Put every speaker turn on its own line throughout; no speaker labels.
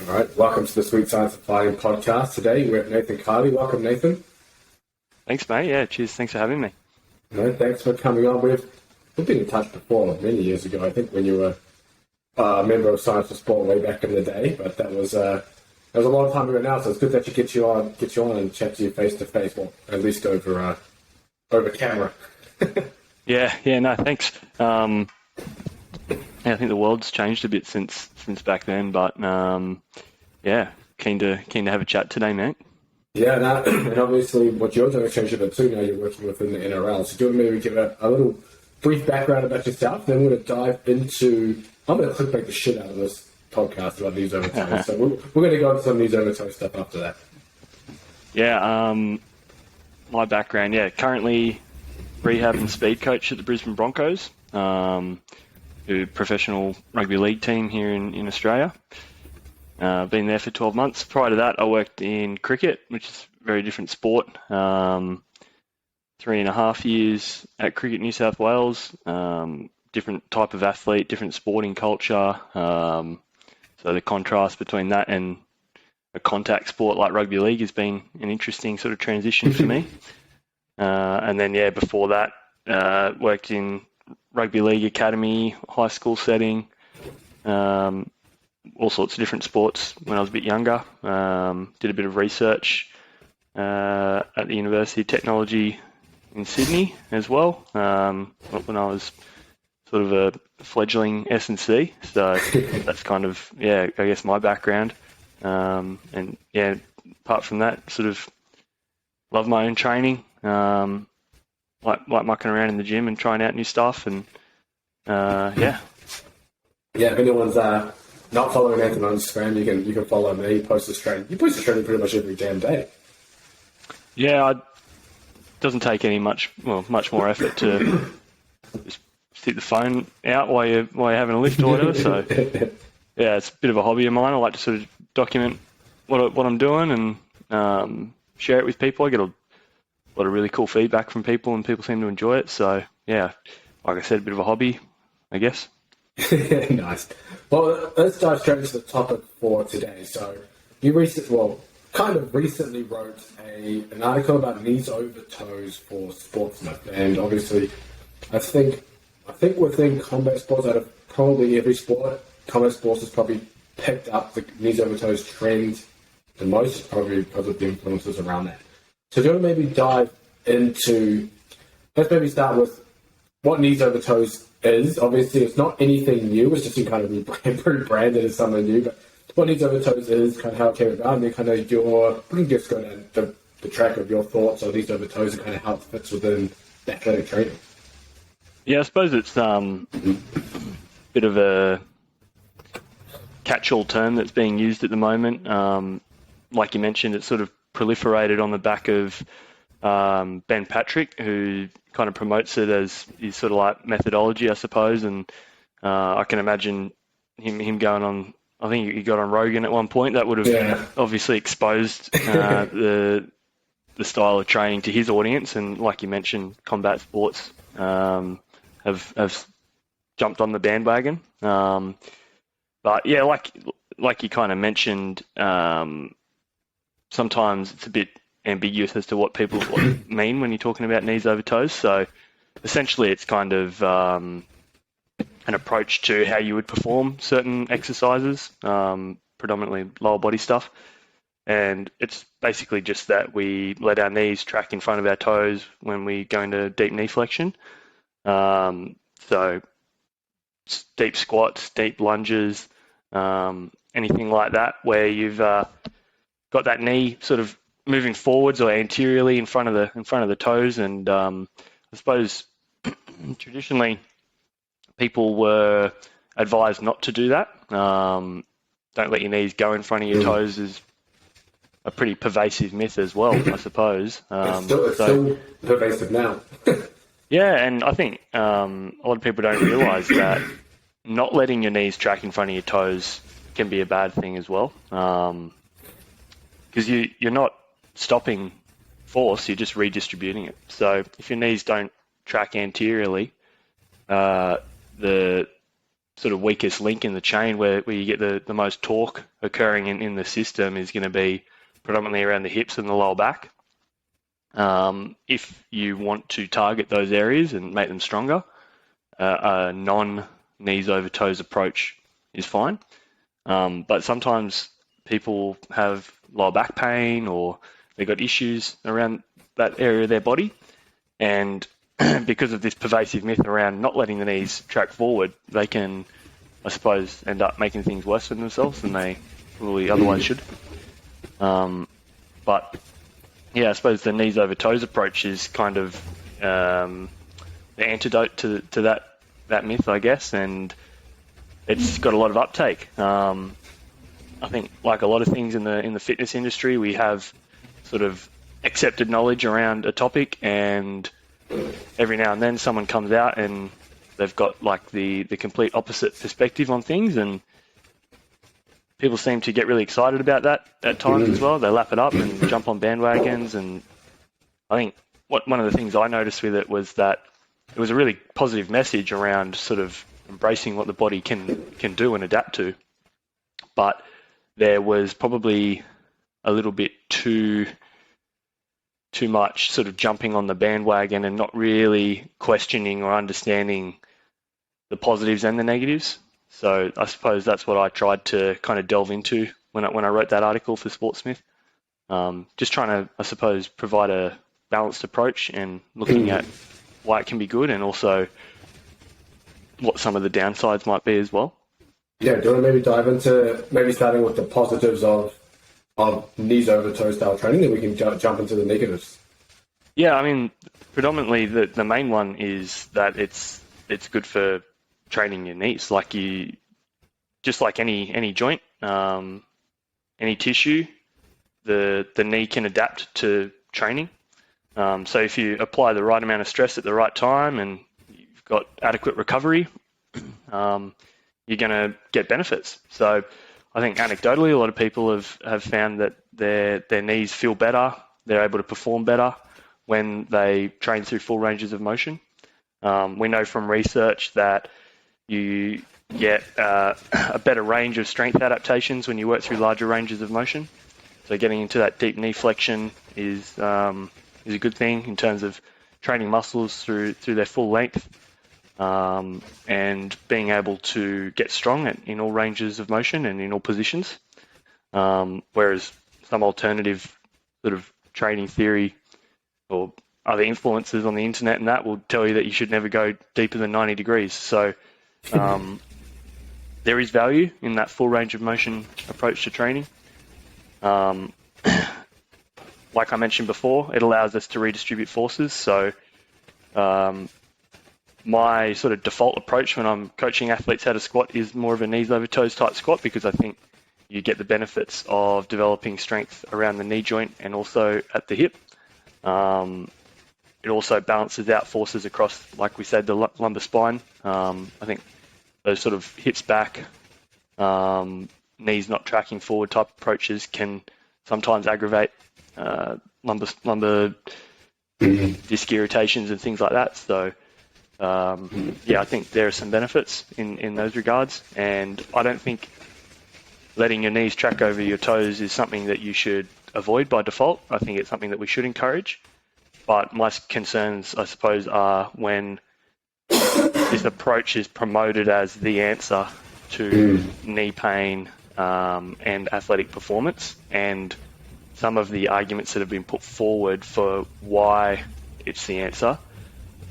All right, welcome to the Sweet Science of Fighting podcast. Today we're with Nathan Kiely. Welcome, Nathan.
Thanks, mate. Yeah, cheers. Thanks for having me.
No, thanks for coming on. We've been in touch before, many years ago, I think, when you were a member of Science for Sport way back in the day, but that was a long time ago now, so it's good that you get you on and chat to you face to face, well, at least over camera.
Yeah, no, thanks. I think the world's changed a bit since back then, but yeah, keen to have a chat today, mate.
Yeah, and obviously what you're doing has changed a bit too. Now you're working within the NRL. So do you want me to give a little brief background about yourself? Then we're going to dive into. I'm going to clickbait the shit out of this podcast about knees over toes. So we're going to go into some knees over toe stuff after that.
Yeah, my background. Yeah, currently rehab and speed coach at the Brisbane Broncos. A professional rugby league team here in Australia. Been there for 12 months. Prior to that, I worked in cricket, which is a very different sport. 3.5 years at Cricket New South Wales. Different type of athlete, different sporting culture. So the contrast between that and a contact sport like rugby league has been an interesting sort of transition for me. And then, yeah, before that, worked in rugby league academy, high school setting, all sorts of different sports when I was a bit younger. Did a bit of research at the University of Technology in Sydney as well, when I was sort of a fledgling S&C. So that's kind of, yeah, I guess my background. And yeah, apart from that, sort of love my own training, like mucking around in the gym and trying out new stuff. And yeah.
Yeah, if anyone's not following Nathan on Instagram, you can follow me. You post his training pretty much every damn day.
Yeah, it doesn't take much more effort to just stick the phone out while you're having a lift or whatever. So yeah, it's a bit of a hobby of mine. I like to sort of document what I'm doing and share it with people. I get a lot of really cool feedback from people, and people seem to enjoy it. So yeah, like I said, a bit of a hobby, I guess.
Nice. Well, let's dive straight into the topic for today. So you recently wrote an article about knees over toes for sportsmen, and obviously, I think within combat sports, out of probably every sport, combat sports has probably picked up the knees over toes trend the most, probably because of the influences around that. So do you want to maybe dive into? Let's maybe start with what knees over toes is. Obviously, it's not anything new. It's just kind of rebranded as something new. But what knees over toes is, kind of how it came about, and then kind of we can just go down the track of your thoughts on knees over toes and kind of how it fits within athletic training.
Yeah, I suppose it's a bit of a catch-all term that's being used at the moment. Like you mentioned, it's sort of proliferated on the back of Ben Patrick, who kind of promotes it as his sort of like methodology, I suppose. And I can imagine him going on. I think he got on Rogan at one point. That would have obviously exposed the style of training to his audience. And like you mentioned, combat sports have jumped on the bandwagon. But yeah, like you kind of mentioned, sometimes it's a bit ambiguous as to what people mean when you're talking about knees over toes. So essentially it's kind of an approach to how you would perform certain exercises, predominantly lower body stuff. And it's basically just that we let our knees track in front of our toes when we go into deep knee flexion. So deep squats, deep lunges, anything like that where you've got that knee sort of moving forwards or anteriorly in front of the toes. And I suppose traditionally people were advised not to do that. Don't let your knees go in front of your toes is a pretty pervasive myth as well, I suppose.
It's still pervasive now.
Yeah, and I think a lot of people don't realise that not letting your knees track in front of your toes can be a bad thing as well. Because you're not stopping force, you're just redistributing it. So if your knees don't track anteriorly, the sort of weakest link in the chain where you get the most torque occurring in the system is going to be predominantly around the hips and the lower back. If you want to target those areas and make them stronger, a non-knees over toes approach is fine. But sometimes people have lower back pain or they've got issues around that area of their body. And because of this pervasive myth around not letting the knees track forward, they can, I suppose, end up making things worse for themselves than they probably otherwise should. But yeah, I suppose the knees over toes approach is kind of the antidote to that myth, I guess, and it's got a lot of uptake. I think, like a lot of things in the fitness industry, we have sort of accepted knowledge around a topic, and every now and then someone comes out and they've got like the complete opposite perspective on things, and people seem to get really excited about that at times as well. They lap it up and jump on bandwagons, and I think one of the things I noticed with it was that it was a really positive message around sort of embracing what the body can do and adapt to. But there was probably a little bit too much sort of jumping on the bandwagon and not really questioning or understanding the positives and the negatives. So I suppose that's what I tried to kind of delve into when I wrote that article for Sportsmith. Just trying to, I suppose, provide a balanced approach and looking at why it can be good and also what some of the downsides might be as well.
Yeah, do you want to maybe dive into maybe starting with the positives of knees over toe style training, then we can jump into the negatives?
Yeah, I mean, predominantly the main one is that it's good for training your knees. Like just like any joint, any tissue, the knee can adapt to training. So if you apply the right amount of stress at the right time and you've got adequate recovery, you're going to get benefits. So I think anecdotally, a lot of people have found that their knees feel better, they're able to perform better when they train through full ranges of motion. We know from research that you get a better range of strength adaptations when you work through larger ranges of motion. So getting into that deep knee flexion is a good thing in terms of training muscles through their full length. And being able to get strong in all ranges of motion and in all positions. Whereas some alternative sort of training theory or other influences on the internet and that will tell you that you should never go deeper than 90 degrees. So there is value in that full range of motion approach to training. Like I mentioned before, it allows us to redistribute forces. So my sort of default approach when I'm coaching athletes how to squat is more of a knees over toes type squat, because I think you get the benefits of developing strength around the knee joint and also at the hip. It also balances out forces across, like we said, the lumbar spine. I think those sort of hips back, knees not tracking forward type approaches can sometimes aggravate lumbar disc irritations and things like that. So I think there are some benefits in those regards, and I don't think letting your knees track over your toes is something that you should avoid by default. I think it's something that we should encourage, but my concerns, I suppose, are when this approach is promoted as the answer to knee pain and athletic performance, and some of the arguments that have been put forward for why it's the answer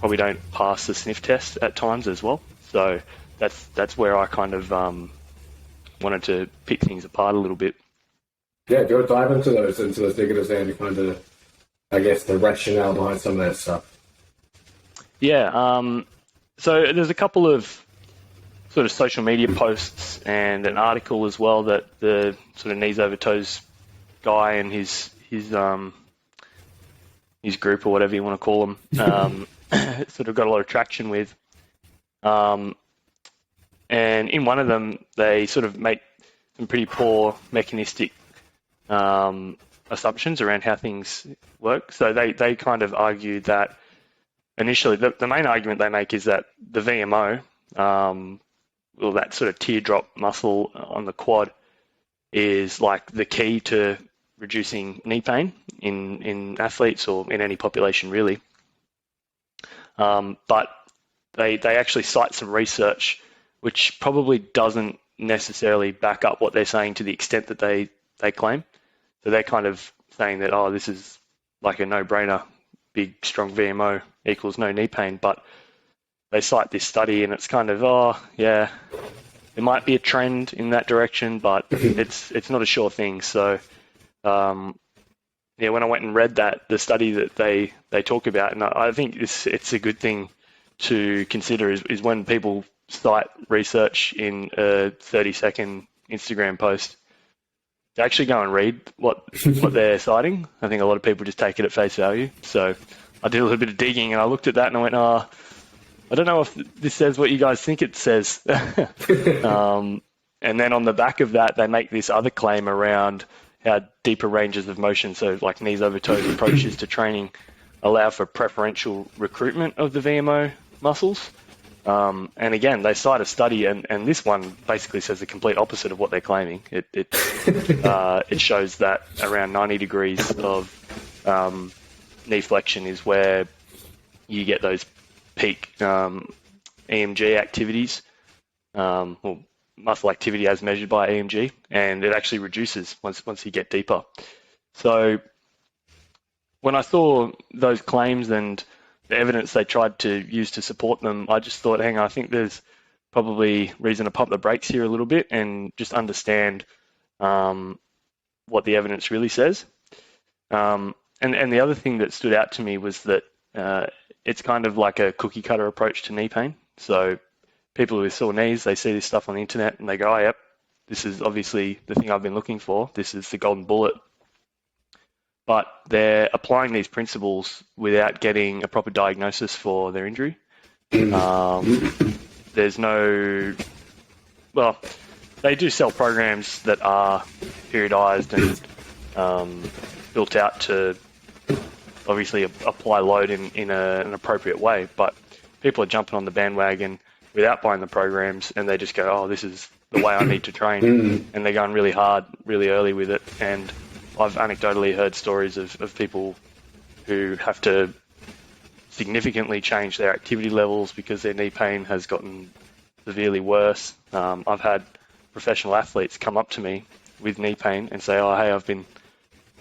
probably don't pass the sniff test at times as well. So that's where I kind of wanted to pick things apart a little bit.
Yeah, go dive into those negatives and kind of, I guess, the rationale behind some of that stuff.
Yeah, so there's a couple of sort of social media posts and an article as well that the sort of knees over toes guy and his group, or whatever you want to call them, sort of got a lot of traction with. And in one of them, they sort of make some pretty poor mechanistic assumptions around how things work. So they kind of argued that initially, the main argument they make is that the VMO, well, that sort of teardrop muscle on the quad is like the key to reducing knee pain in athletes or in any population really. But they actually cite some research which probably doesn't necessarily back up what they're saying to the extent that they claim. So they're kind of saying that, oh, this is like a no-brainer, big, strong VMO equals no knee pain. But they cite this study and it's kind of, oh, yeah, there might be a trend in that direction, but it's not a sure thing. So, yeah, when I went and read the study that they talk about, and I think it's a good thing to consider is when people cite research in a 30-second Instagram post, to actually go and read what they're citing. I think a lot of people just take it at face value. So I did a little bit of digging and I looked at that and I went, oh, I don't know if this says what you guys think it says. And then on the back of that, they make this other claim around how deeper ranges of motion, so like knees over toes approaches to training, allow for preferential recruitment of the VMO muscles. And again, they cite a study, and this one basically says the complete opposite of what they're claiming. It shows that around 90 degrees of knee flexion is where you get those peak EMG activities, or muscle activity as measured by EMG, and it actually reduces once you get deeper. So when I saw those claims and the evidence they tried to use to support them, I just thought, hang on, I think there's probably reason to pump the brakes here a little bit and just understand what the evidence really says. And the other thing that stood out to me was that it's kind of like a cookie cutter approach to knee pain. So people with sore knees, they see this stuff on the internet and they go, oh, yep, this is obviously the thing I've been looking for. This is the golden bullet. But they're applying these principles without getting a proper diagnosis for their injury. There's no, well, they do sell programs that are periodized and built out to obviously apply load in an appropriate way. But people are jumping on the bandwagon without buying the programs and they just go, oh, this is the way I need to train. And they're going really hard, really early with it. And I've anecdotally heard stories of people who have to significantly change their activity levels because their knee pain has gotten severely worse. I've had professional athletes come up to me with knee pain and say, oh, hey, I've been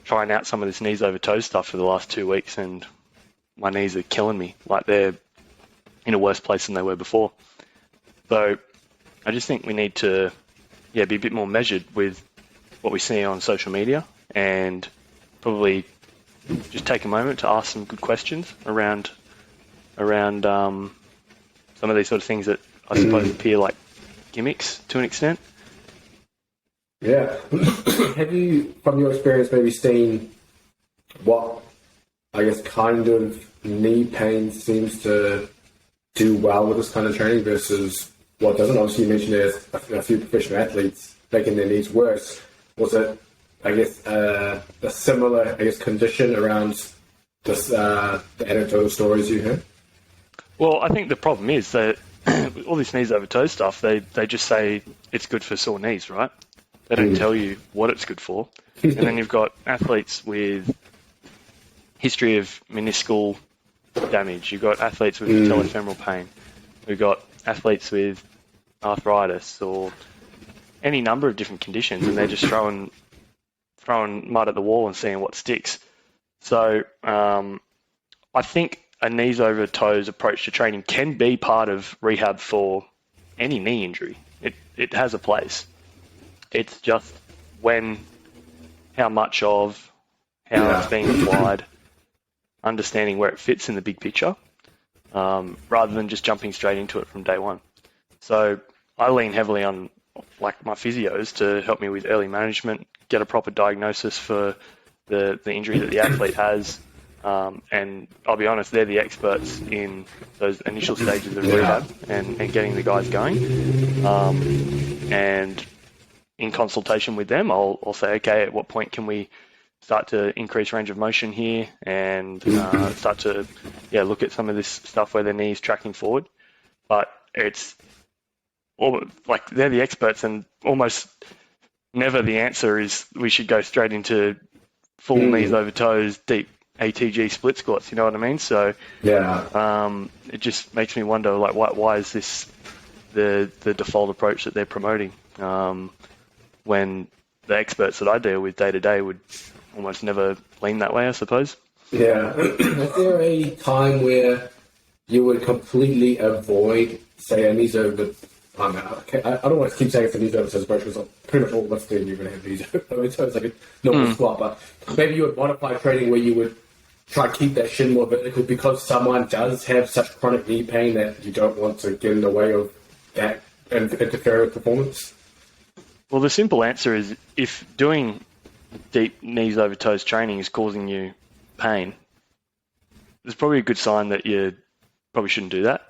trying out some of this knees over toes stuff for the last 2 weeks and my knees are killing me. Like they're in a worse place than they were before. So I just think we need to be a bit more measured with what we see on social media and probably just take a moment to ask some good questions around some of these sort of things that I suppose appear like gimmicks to an extent.
Yeah. Have you, from your experience, maybe seen what, I guess, kind of knee pain seems to do well with this kind of training versus what doesn't? Obviously, you mentioned there's a few professional athletes making their knees worse. Was it, I guess, a similar, condition around this, the anecdotal stories you heard?
Well, I think the problem is that all this knees over toes stuff, they just say it's good for sore knees, right? They don't tell you what it's good for. And then you've got athletes with history of meniscal damage. You've got athletes with patellofemoral pain. We've got athletes with arthritis or any number of different conditions, and they're just throwing mud at the wall and seeing what sticks. So I think a knees over toes approach to training can be part of rehab for any knee injury. It has a place. It's just when, how much of, how it's being applied, understanding where it fits in the big picture, rather than just jumping straight into it from day one. So I lean heavily on like my physios to help me with early management, get a proper diagnosis for the injury that the athlete has. And I'll be honest, they're the experts in those initial stages of rehab and getting the guys going. And in consultation with them, I'll say, okay, at what point can we start to increase range of motion here and start to look at some of this stuff where the knee's tracking forward. But it's like they're the experts, and almost never the answer is we should go straight into full knees over toes, deep ATG split squats. You know what I mean? So it just makes me wonder, like, why is this the default approach that they're promoting, when the experts that I deal with day to day would almost never lean that way, I suppose.
Yeah. Is there a time where you would completely avoid, say, a knees over? I don't want to keep saying it's a knees over toes approach because pretty much all lifting you're going to have knees over toes like a normal squat, but maybe you would modify training where you would try to keep that shin more vertical because someone does have such chronic knee pain that you don't want to get in the way of that and interfere with performance?
Well, the simple answer is if doing deep knees over toes training is causing you pain, there's probably a good sign that you probably shouldn't do that.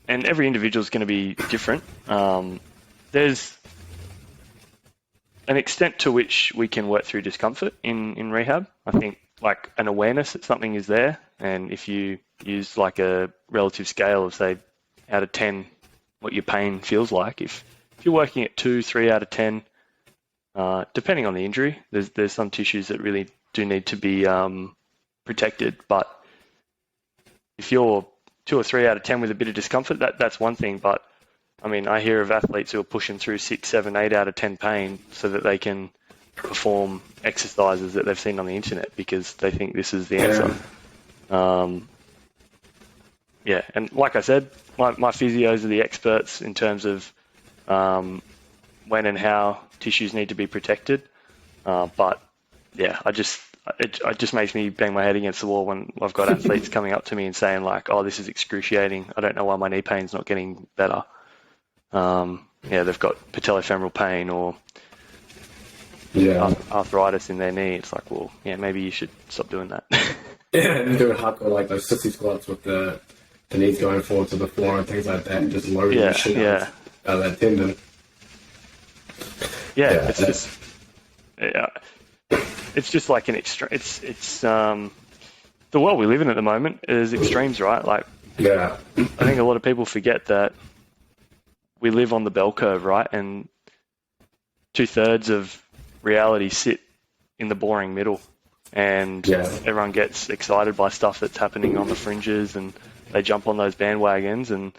And every individual is going to be different. There's an extent to which we can work through discomfort in rehab. I think like an awareness that something is there, and if you use like a relative scale of, say, out of 10, what your pain feels like, if you're working at 2, 3 out of 10, depending on the injury, there's some tissues that really do need to be protected. But if you're 2 or 3 out of 10 with a bit of discomfort, that's one thing. But I mean, I hear of athletes who are pushing through 6, 7, 8 out of 10 pain so that they can perform exercises that they've seen on the internet because they think this is the answer. And like I said, my physios are the experts in terms of when and how tissues need to be protected. But yeah, it just makes me bang my head against the wall when I've got athletes coming up to me and saying like, "Oh, this is excruciating. I don't know why my knee pain's not getting better." They've got patellofemoral pain or arthritis in their knee. It's like, well, yeah, maybe you should stop doing that.
And doing hardcore like those sissy squats with the knees going forward to the floor and things like that, and just loading the shit out of that tendon. It's just like an extreme. It's the world we live in at the moment is extremes, right? Like, I think a lot of people forget that we live on the bell curve, right? And 2/3 of reality sit in the boring middle, and everyone gets excited by stuff that's happening on the fringes, and they jump on those bandwagons. And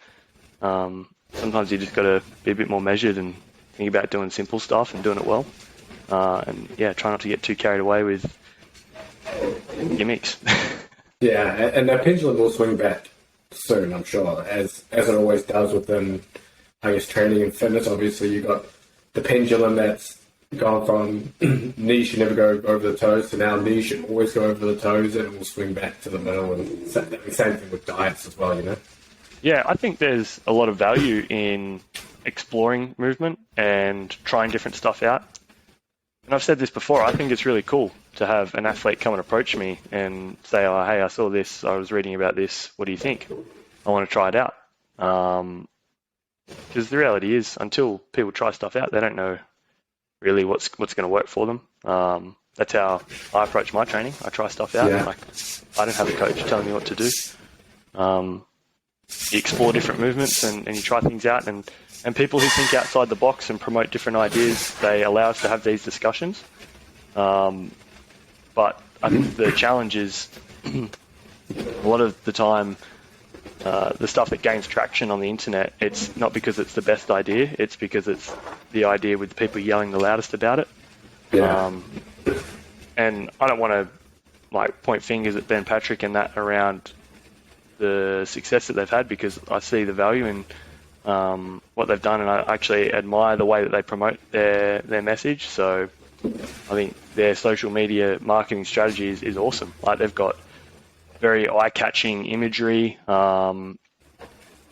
sometimes you just got to be a bit more measured and think about doing simple stuff and doing it well. Try not to get too carried away with gimmicks. And that pendulum will swing back soon, I'm sure, as it always does within, I guess, training and fitness. Obviously, you've got the pendulum that's gone from knees should never go over the toes to now knees should always go over the toes, and it will swing back to the middle. And same thing with diets as well, you know?
Yeah, I think there's a lot of value in exploring movement and trying different stuff out. And I've said this before, I think it's really cool to have an athlete come and approach me and say, "Oh, hey, I saw this, I was reading about this, what do you think? I want to try it out." Because the reality is, until people try stuff out, they don't know really what's going to work for them. That's how I approach my training. I try stuff out. Like, I don't have a coach telling me what to do. You explore different movements and you try things out, and people who think outside the box and promote different ideas, they allow us to have these discussions. But I think the challenge is a lot of the time, the stuff that gains traction on the internet, it's not because it's the best idea, it's because it's the idea with the people yelling the loudest about it. And I don't want to like point fingers at Ben Patrick and that around the success that they've had, because I see the value in what they've done, and I actually admire the way that they promote their message. So I think their social media marketing strategy is awesome. Like, they've got very eye-catching imagery. The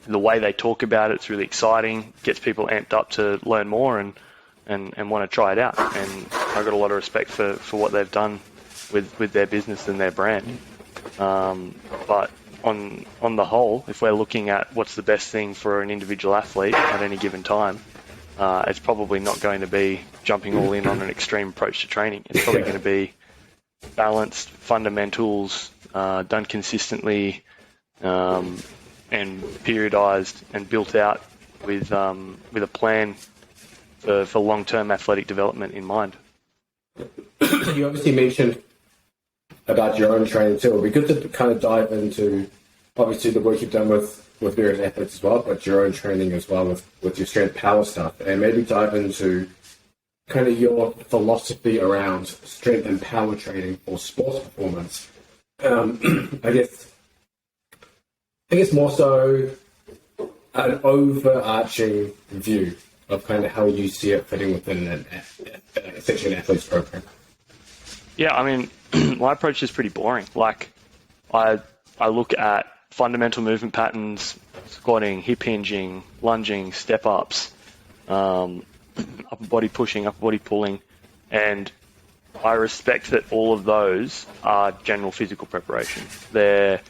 way they talk about it's really exciting, gets people amped up to learn more and want to try it out. And I've got a lot of respect for what they've done with their business and their brand. But on the whole, if we're looking at what's the best thing for an individual athlete at any given time, it's probably not going to be jumping all in on an extreme approach to training. It's probably going to be balanced fundamentals, done consistently, and periodized and built out with a plan for long-term athletic development in mind.
You obviously mentioned about your own training too. It'd be good to kind of dive into, obviously, the work you've done with various athletes as well, but your own training as well with your strength power stuff, and maybe dive into kind of your philosophy around strength and power training for sports performance. I guess more so an overarching view of kind of how you see it fitting within essentially an athlete's program.
Yeah, I mean, my approach is pretty boring. Like, I look at fundamental movement patterns, squatting, hip hinging, lunging, step-ups, upper body pushing, upper body pulling, and I respect that all of those are general physical preparation. They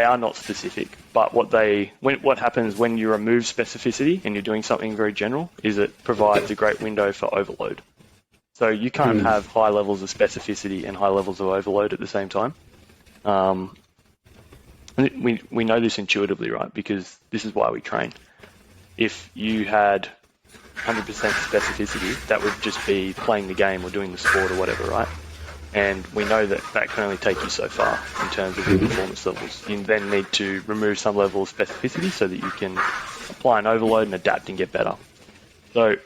are not specific, but what happens when you remove specificity and you're doing something very general is it provides a great window for overload. So you can't have high levels of specificity and high levels of overload at the same time. We know this intuitively, right? Because this is why we train. If you had 100% specificity, that would just be playing the game or doing the sport or whatever, right? And we know that can only take you so far in terms of your performance levels. You then need to remove some level of specificity so that you can apply an overload and adapt and get better. So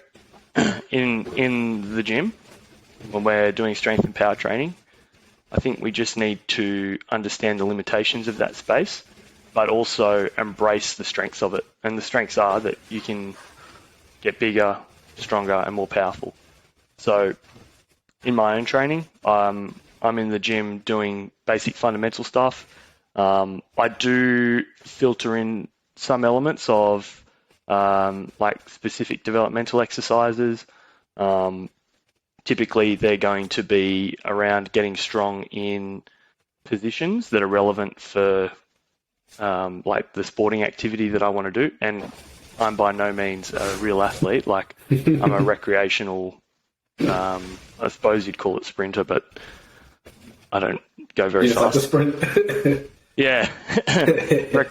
in the gym, when we're doing strength and power training, I think we just need to understand the limitations of that space, but also embrace the strengths of it. And the strengths are that you can get bigger, stronger, and more powerful. So in my own training, I'm in the gym doing basic fundamental stuff. I do filter in some elements of like specific developmental exercises. Typically, they're going to be around getting strong in positions that are relevant for like the sporting activity that I want to do. And I'm by no means a real athlete. Like, I'm a recreational, I suppose you'd call it sprinter, but I don't go very fast.
Like the sprint.
Yeah.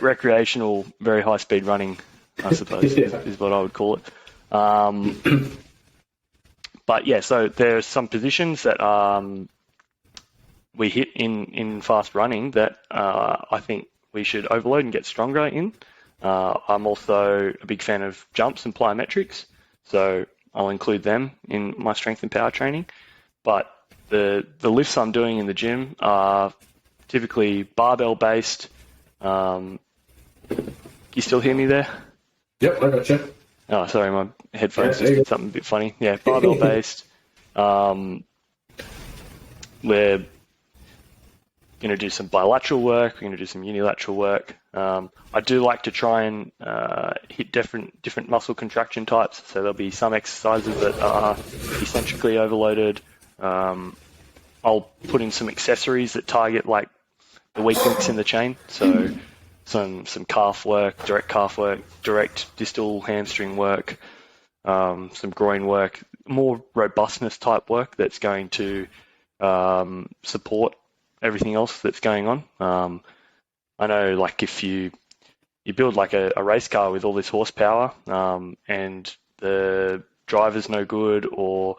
Recreational, very high speed running, I suppose, is what I would call it. But yeah, so there are some positions that we hit in fast running that I think we should overload and get stronger in. I'm also a big fan of jumps and plyometrics, so I'll include them in my strength and power training. But the lifts I'm doing in the gym are typically barbell based. You still hear me there?
Yep, I got you.
Oh, sorry, my headphones just did something a bit funny. Yeah, barbell based. We're going to do some bilateral work. We're going to do some unilateral work. I do like to try and hit different muscle contraction types. So there'll be some exercises that are eccentrically overloaded. I'll put in some accessories that target like the weak links in the chain. So some calf work, direct distal hamstring work, some groin work, more robustness type work that's going to support everything else that's going on. I know, like, if you build like a race car with all this horsepower and the driver's no good, or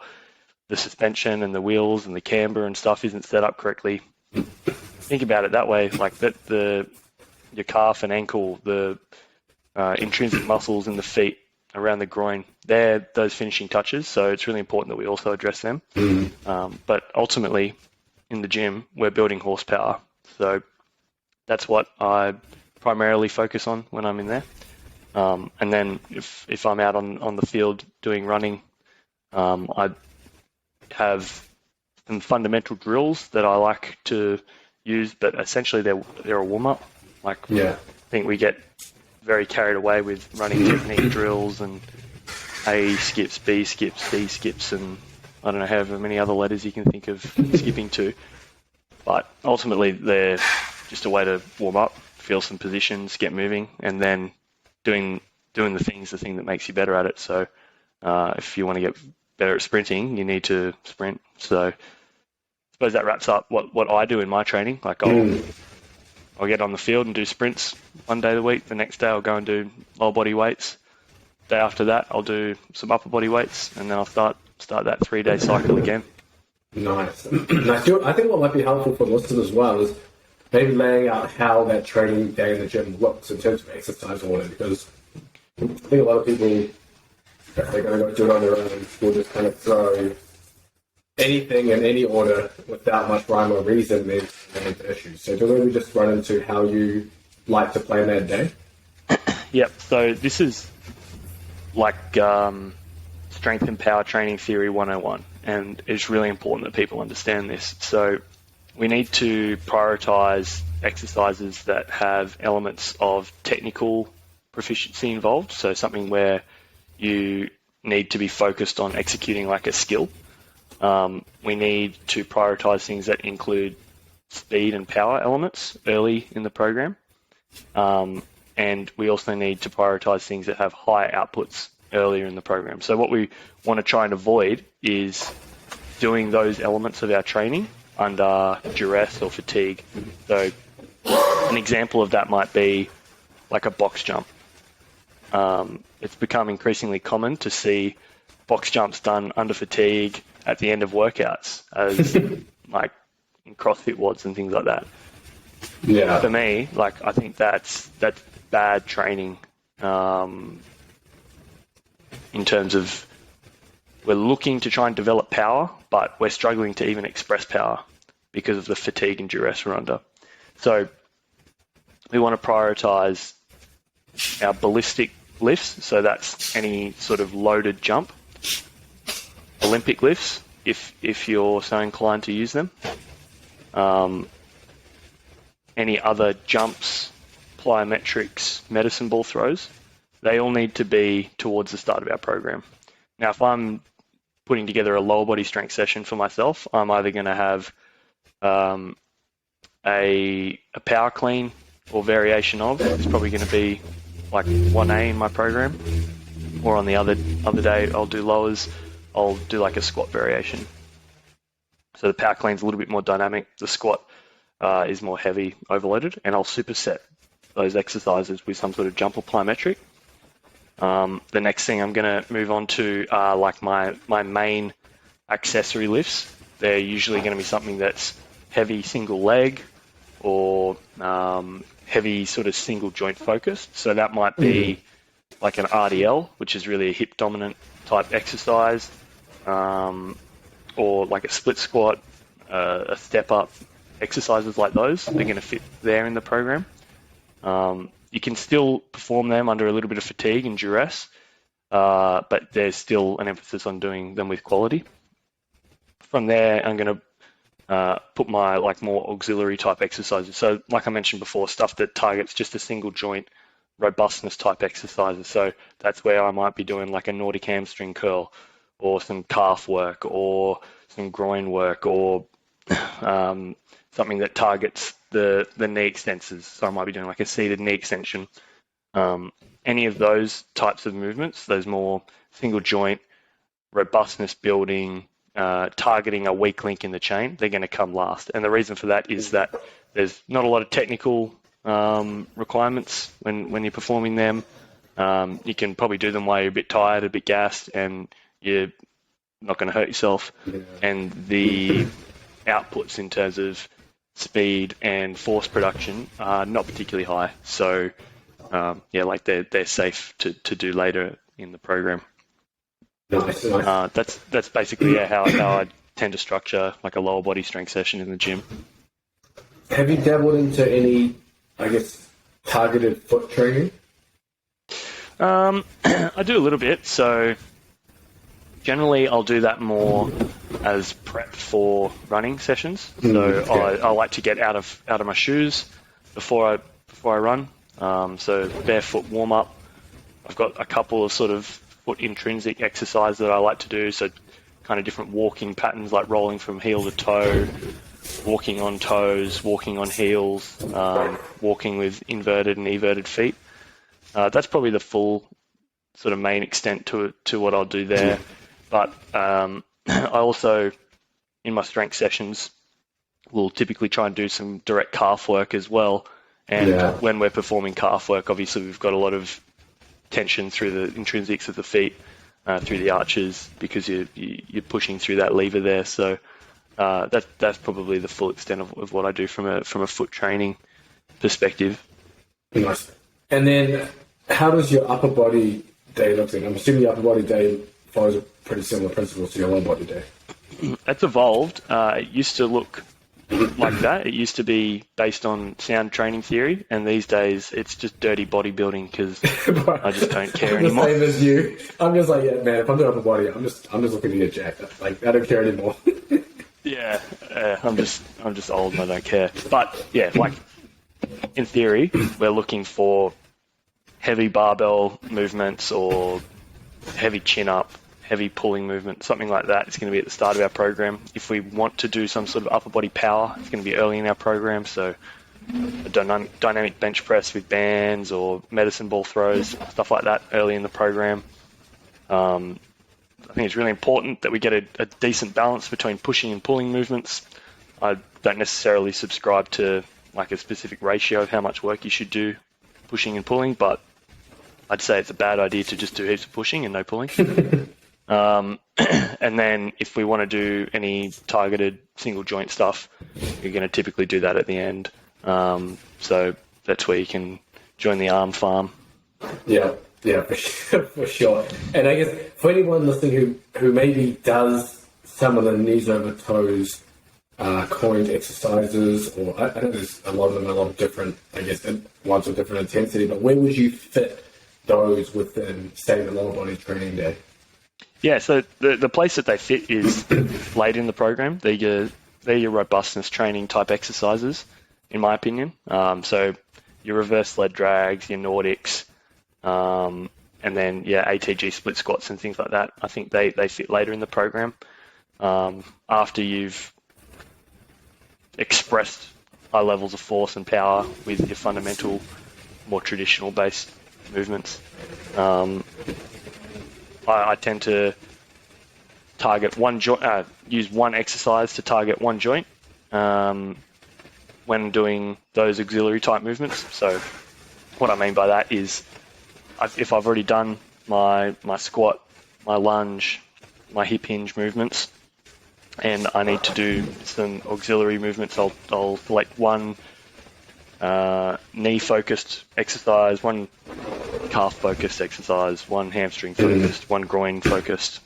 the suspension and the wheels and the camber and stuff isn't set up correctly, think about it that way, like that your calf and ankle, the intrinsic muscles in the feet around the groin, they're those finishing touches. So it's really important that we also address them. But ultimately, in the gym, we're building horsepower. So that's what I primarily focus on when I'm in there. And then if I'm out on the field doing running, I have some fundamental drills that I like to use, but essentially they're a warm-up. Like, I think we get very carried away with running technique drills and A skips, B skips, C skips, and I don't know however many other letters you can think of skipping to. But ultimately, they're just a way to warm up, feel some positions, get moving, and then doing the thing that makes you better at it. So if you want to get better at sprinting, you need to sprint. So I suppose that wraps up what I do in my training. Like, I'll get on the field and do sprints one day of the week. The next day I'll go and do lower body weights. Day after that, I'll do some upper body weights, and then I'll start that 3-day cycle again.
Nice. I think what might be helpful for listeners as well is maybe laying out how that training day in the gym looks in terms of exercise order, because I think a lot of people, if they're going to go do it on their own, will just kind of throw anything in any order without much rhyme or reason, then into issues. So do we just run into how you like to plan that day?
Yep. So this is like strength and power training theory 101, and it's really important that people understand this. So we need to prioritize exercises that have elements of technical proficiency involved, so something where you need to be focused on executing like a skill. We need to prioritize things that include speed and power elements early in the program. And we also need to prioritize things that have high outputs earlier in the program. So what we want to try and avoid is doing those elements of our training under duress or fatigue. So an example of that might be like a box jump. It's become increasingly common to see box jumps done under fatigue at the end of workouts, as like in CrossFit WODs and things like that.
Yeah.
For me, like I think that's bad training in terms of we're looking to try and develop power, but we're struggling to even express power because of the fatigue and duress we're under. So we want to prioritize our ballistic lifts, so that's any sort of loaded jump, Olympic lifts, if you're so inclined to use them, any other jumps, plyometrics, medicine ball throws, they all need to be towards the start of our program. Now, if I'm putting together a lower body strength session for myself, I'm either going to have a power clean or variation of. It's probably going to be like 1A in my program, or on the other day I'll do lowers, I'll do like a squat variation. So the power clean's a little bit more dynamic, the squat is more heavy, overloaded, and I'll superset those exercises with some sort of jump or plyometric. The next thing I'm going to move on to are like my main accessory lifts. They're usually going to be something that's heavy single leg or heavy sort of single joint focused. So that might be like an RDL, which is really a hip dominant type exercise, or like a split squat, a step up, exercises like those. They're going to fit there in the program. You can still perform them under a little bit of fatigue and duress, but there's still an emphasis on doing them with quality. From there, I'm going to put my like more auxiliary type exercises. So like I mentioned before, stuff that targets just a single joint robustness type exercises. So that's where I might be doing like a Nordic hamstring curl, or some calf work, or some groin work, or something that targets the knee extensors. So I might be doing like a seated knee extension. Any of those types of movements, those more single joint, robustness building, targeting a weak link in the chain, they're going to come last. And the reason for that is that there's not a lot of technical requirements when you're performing them. You can probably do them while you're a bit tired, a bit gassed, and you're not going to hurt yourself.
Yeah.
And the outputs in terms of speed and force production are not particularly high. So like they're safe to do later in the program.
Nice.
That's basically how I tend to structure like a lower body strength session in the gym.
Have you dabbled into any, I guess, targeted foot training?
I do a little bit. So generally I'll do that more as prep for running sessions. So I like to get out of my shoes before I run. So barefoot warm up. I've got a couple of sort of foot intrinsic exercises that I like to do. So kind of different walking patterns, like rolling from heel to toe, walking on toes, walking on heels, walking with inverted and everted feet. That's probably the full sort of main extent to what I'll do there. But I also, in my strength sessions, will typically try and do some direct calf work as well. And when we're performing calf work, obviously we've got a lot of tension through the intrinsics of the feet, through the arches, because you're pushing through that lever there. So that's probably the full extent of what I do from a foot training perspective.
Nice. And then, how does your upper body day look like? I'm assuming your upper body day follows a pretty similar principle to your lower body day.
It's evolved. It used to look like that. It used to be based on sound training theory, and these days it's just dirty bodybuilding because I just don't care anymore.
The same as you. I'm just like, yeah, man. If I'm doing upper body, I'm just looking to get jacked. Like, I don't care anymore.
Yeah, I'm just old and I don't care. But yeah, like in theory, we're looking for heavy barbell movements or heavy chin up, heavy pulling movement, something like that. It's going to be at the start of our program. If we want to do some sort of upper body power, it's going to be early in our program. So a dynamic bench press with bands or medicine ball throws, stuff like that early in the program. I think it's really important that we get a decent balance between pushing and pulling movements. I don't necessarily subscribe to like a specific ratio of how much work you should do pushing and pulling, but I'd say it's a bad idea to just do heaps of pushing and no pulling. And then if we want to do any targeted single joint stuff, you're going to typically do that at the end. So that's where you can join the arm farm.
Yeah, for sure. And I guess for anyone listening who maybe does some of the knees over toes coined exercises, or I know there's a lot of them, a lot of different, I guess, ones with different intensity, but where would you fit those within, say, the lower body training day?
Yeah, so the place that they fit is late in the program. They're your robustness training type exercises, in my opinion. So your reverse sled drags, your Nordics, and then ATG split squats and things like that. I think they fit later in the program, after you've expressed high levels of force and power with your fundamental, more traditional based movements. I tend to target one joint, use one exercise to target one joint when doing those auxiliary type movements. So what I mean by that is if I've already done my squat, my lunge, my hip hinge movements, and I need to do some auxiliary movements, I'll select one knee-focused exercise, one calf-focused exercise, one hamstring-focused, one groin-focused.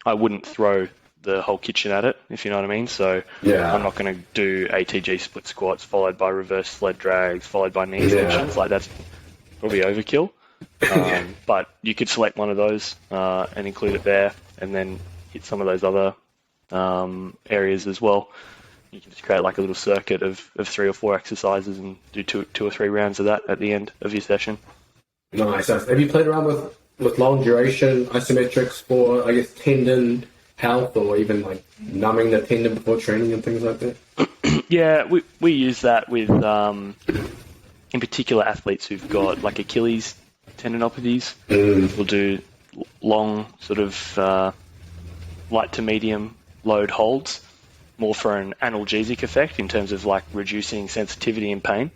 I wouldn't throw the whole kitchen at it, if you know what I mean. So I'm not going to do ATG split squats followed by reverse sled drags, followed by knee extensions. Like, that's probably overkill. But you could select one of those and include it there, and then hit some of those other areas as well. You can just create like a little circuit of 3 or 4 exercises and do two or three rounds of that at the end of your session.
Nice. Have you played around with long duration isometrics for, I guess, tendon health, or even like numbing the tendon before training and things like that?
Yeah, we use that with, in particular, athletes who've got like Achilles tendinopathies. We'll do long sort of light to medium load holds, more for an analgesic effect in terms of like reducing sensitivity and pain.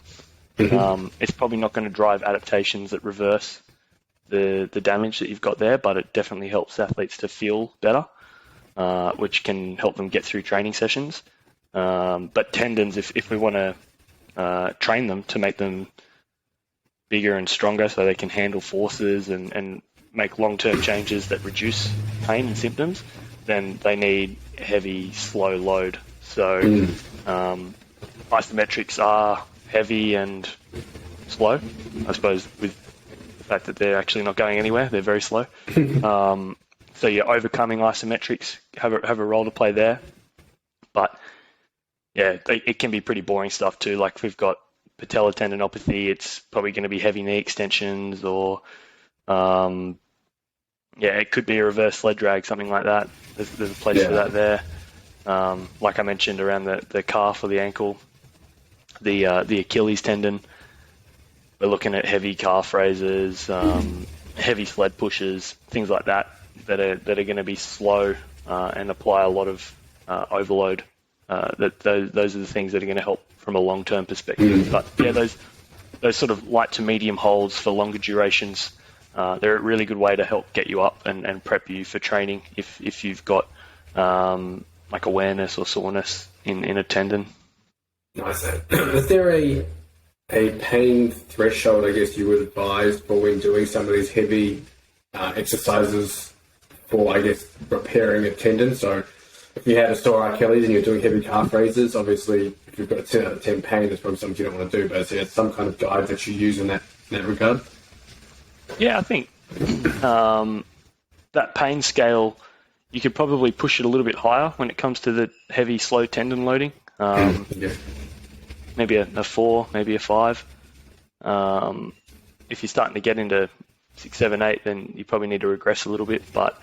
It's probably not going to drive adaptations that reverse the damage that you've got there, but it definitely helps athletes to feel better, which can help them get through training sessions. But tendons, if we want to train them to make them bigger and stronger so they can handle forces and make long-term changes that reduce pain and symptoms, then they need heavy, slow load. So isometrics are heavy and slow, I suppose, with the fact that they're actually not going anywhere. They're very slow. So you're overcoming isometrics, have a role to play there. But yeah, it can be pretty boring stuff too. Like if we've got patellar tendinopathy, it's probably going to be heavy knee extensions, or it could be a reverse sled drag, something like that. There's a place for that there. Like I mentioned, around the calf or the ankle, the Achilles tendon, we're looking at heavy calf raises, heavy sled pushes, things like that are going to be slow and apply a lot of overload. Those are the things that are going to help from a long-term perspective. But yeah, those sort of light to medium holds for longer durations they're a really good way to help get you up and prep you for training if you've got like awareness or soreness in a tendon.
Nice. Is there a pain threshold, I guess, you would advise for when doing some of these heavy exercises for, I guess, repairing a tendon? So if you had a sore Achilles and you're doing heavy calf raises, obviously if you've got a 10 out of 10 pain, that's probably something you don't want to do, but there's some kind of guide that you use in that regard?
Yeah, I think that pain scale, you could probably push it a little bit higher when it comes to the heavy, slow tendon loading. Maybe a 4, maybe a 5. If you're starting to get into 6, 7, 8, then you probably need to regress a little bit. But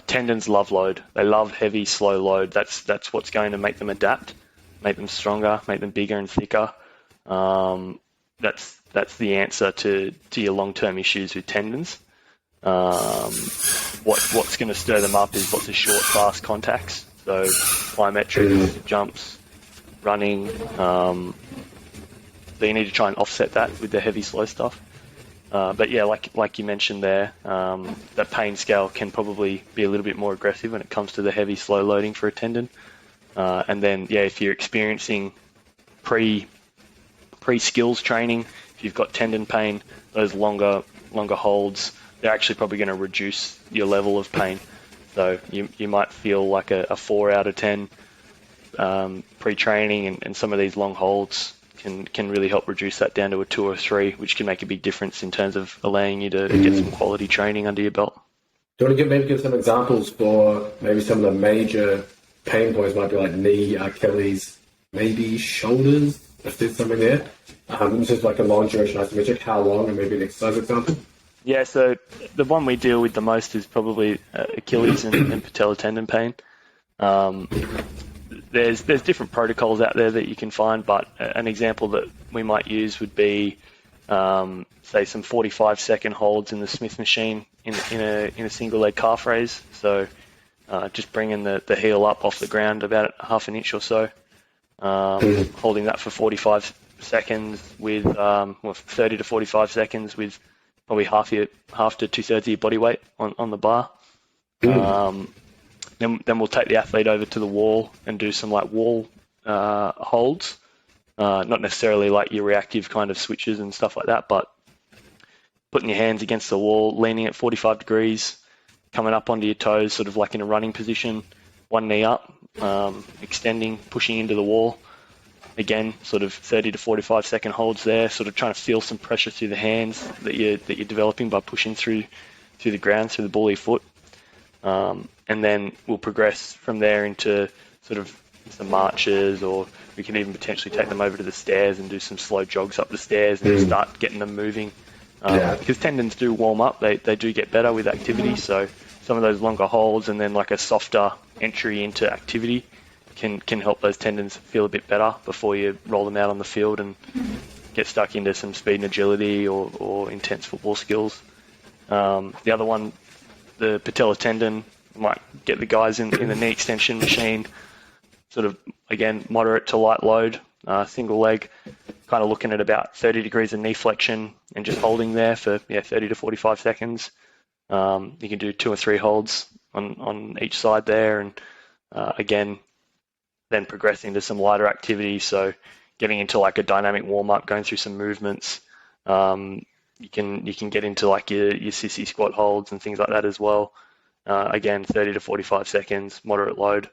tendons love load. They love heavy, slow load. That's what's going to make them adapt, make them stronger, make them bigger and thicker. That's the answer to your long-term issues with tendons. What's going to stir them up is lots of short, fast contacts. So plyometrics, jumps, running. So you need to try and offset that with the heavy, slow stuff. But yeah, like you mentioned there, that pain scale can probably be a little bit more aggressive when it comes to the heavy, slow loading for a tendon. And then, yeah, if you're experiencing pre-skills training, if you've got tendon pain, those longer holds, they're actually probably going to reduce your level of pain. So you might feel like a 4 out of 10 pre-training, and some of these long holds can really help reduce that down to a 2 or 3, which can make a big difference in terms of allowing you to get some quality training under your belt.
Do you want to give some examples for maybe some of the major pain points? Might be like knee, Achilles, maybe shoulders, if there's something there. Just like a long duration isometric, how long, and maybe an exercise example?
Yeah, so the one we deal with the most is probably Achilles and patellar tendon pain. There's different protocols out there that you can find, but an example that we might use would be, say, some 45-second holds in the Smith machine in a single leg calf raise. So just bringing the heel up off the ground about half an inch or so, holding that for 45 seconds with 30 to 45 seconds with probably half to 2/3 of your body weight on the bar. Then we'll take the athlete over to the wall and do some like wall holds, not necessarily like your reactive kind of switches and stuff like that, but putting your hands against the wall, leaning at 45 degrees, coming up onto your toes, sort of like in a running position, one knee up, extending, pushing into the wall. Again, sort of 30 to 45 second holds there, sort of trying to feel some pressure through the hands that you're developing by pushing through the ground, through the ball of your foot. And then we'll progress from there into sort of some marches, or we can even potentially take them over to the stairs and do some slow jogs up the stairs and start getting them moving. Because tendons do warm up, they do get better with activity. So some of those longer holds and then like a softer entry into activity can help those tendons feel a bit better before you roll them out on the field and get stuck into some speed and agility or intense football skills. The other one, the patellar tendon, might get the guys in the knee extension machine, sort of, again, moderate to light load, single leg, kind of looking at about 30 degrees of knee flexion and just holding there for 30 to 45 seconds. You can do 2 or 3 holds on each side there, and again, then progressing to some lighter activity. So getting into like a dynamic warm-up, going through some movements. You can get into like your sissy squat holds and things like that as well. Again, 30 to 45 seconds, moderate load.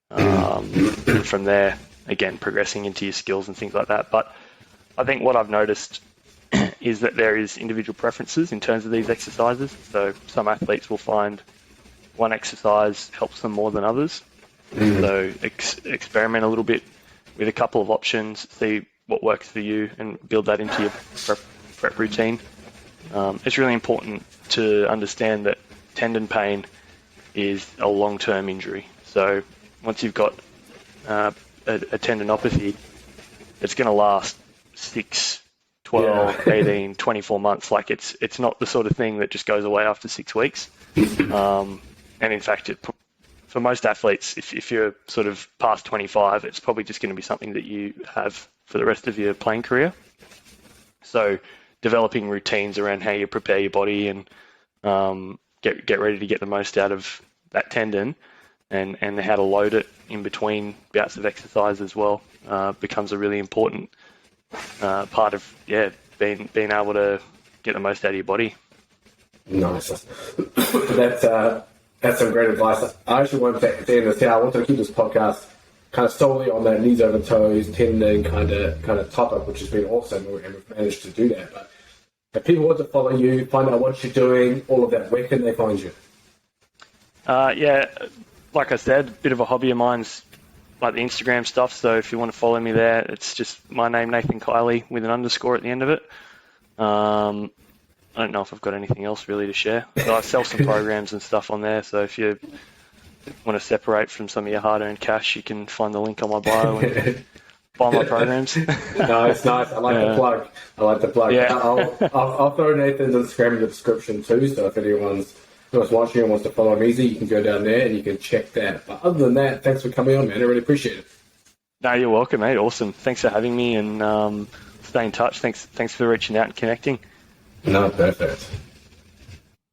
And from there, again, progressing into your skills and things like that. But I think what I've noticed is that there is individual preferences in terms of these exercises. So some athletes will find one exercise helps them more than others. So experiment a little bit with a couple of options, see what works for you, and build that into your prep routine. It's really important to understand that tendon pain is a long-term injury. So once you've got a tendinopathy, it's going to last 6, 12, 18, 24 months. Like it's not the sort of thing that just goes away after 6 weeks. And in fact, for most athletes, if you're sort of past 25, it's probably just going to be something that you have for the rest of your playing career. So developing routines around how you prepare your body and get ready to get the most out of that tendon, and how to load it in between bouts of exercise as well becomes a really important part of being able to get the most out of your body.
Nice. That's some great advice. I actually wanted to end this here. I want to keep this podcast kind of solely on that knees over toes, tendon kind of topic, which has been awesome, and we've managed to do that. But if people want to follow you, find out what you're doing, all of that, where can they find you?
Like I said, a bit of a hobby of mine's like the Instagram stuff. So if you want to follow me there, it's just my name, Nathan Kiely, with an underscore at the end of it. I don't know if I've got anything else really to share. So I sell some programs and stuff on there. So if you want to separate from some of your hard-earned cash, you can find the link on my bio and buy my programs.
Nice. I like the plug.
Yeah.
I'll throw Nathan's Instagram in the description too. So if anyone's watching and wants to follow him easy, you can go down there and you can check that. But other than that, thanks for coming on, man. I really appreciate it.
No, you're welcome, mate. Awesome. Thanks for having me, and stay in touch. Thanks for reaching out and connecting.
No, perfect.